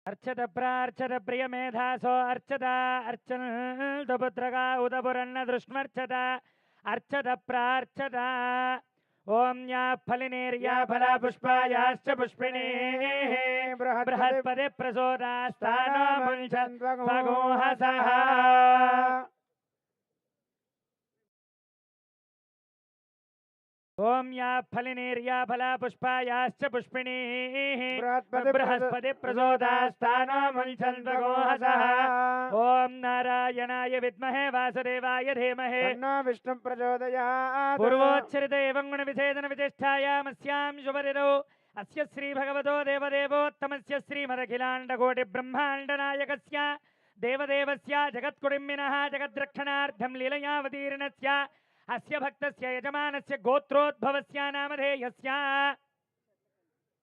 अर्चत प्रार्चत प्रियमेधासो अर्चत अर्चन पुत्रका उदपुरन्न दृष्मर्चत अर्चत प्रार्चत ओम या फलिनेर्या फला पुष्पायाश्च पुष्पिणीः बृहस्पति प्रसोदास्तानो मुञ्चन्त्वगोहसः ओम या फलिनेर्या फला पुष्पायाश्च पुष्पिणीः बृहस्पति प्रसोदास्तानो मुञ्चन्त्वगोहसः ओम नारायणाय विद्महे वासुदेवाय धीमहि तन्नो विष्णु प्रचोदयात् पूर्वोच्चरित एवं गुणविशेषण विशिष्टायामस्यां शुभरितौ अस्य श्री भगवतो देवदेवोत्तमस्य श्रीमदखिलाण्डकोटिब्रह्माण्डनायकस्य देवदेवस्य जगत्कुटुम्बिनः जगद्रक्षणार्थं लीलयावतीर्णस्य अस्य भक्तस्य यजमानस्य गोत्रोद्भवस्य नामधेयस्य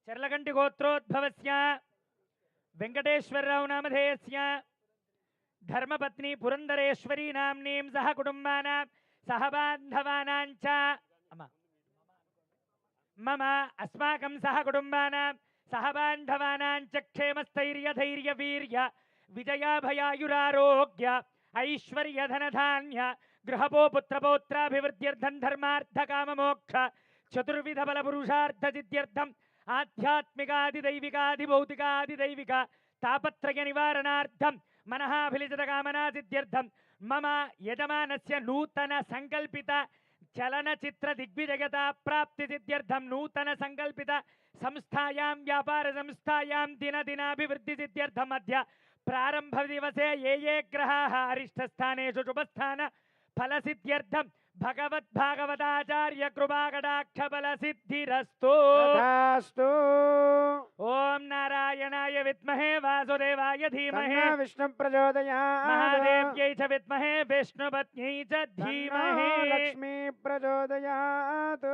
चर्लगंटि गोत्रोद्भवस्य वेंकटेश्वरराव नामधेयस्य धर्मपत्नी पुरंदरेश्वरी नाम्नीं सह कुटुंबानां सह बान्धवानां च मम अस्माकं सह कुटुंबानां सह बान्धवानां च क्षेमस्थैर्य धैर्य वीर्य विजयाभयायुरारोग्य ऐश्वर्य धनधान्य गृहपो पुत्रपौत्राभिवृद्ध्यर्थं धर्मार्थ काममोक्ष चतुर्विध बल पुरुषार्थ सिद्ध्यर्थं आध्यात्मिकादिदैविकादिभौतिकादिदैविक तापत्रय निवारणार्थं मनःभिलिचित कामना सिद्ध्यर्थं मम यजमानस्य नूतन संकल्पित चलनचित्र दिग्विजयता प्राप्ति सिद्ध्यर्थं नूतन संकल्पित संस्थायां व्यापार संस्थायां दिनदिनाभिवृद्धि सिद्ध्यर्थं अद्य प्रारंभ दिवसे ये ग्रहाः अरिष्टस्थानेषु शुभस्थान फलसिद्ध्यर्थं भगवद्भागवताचार्य कृपाकटाक्ष फलसिद्धिरस्तु तथास्तु ओम नारायणाय विद्महे वासुदेवाय धीमहि तन्नो विष्णु प्रचोदयात् महादेव्यै च विद्महे विष्णुपत्न्यै च तन्नो धीमहि लक्ष्मी प्रचोदयात्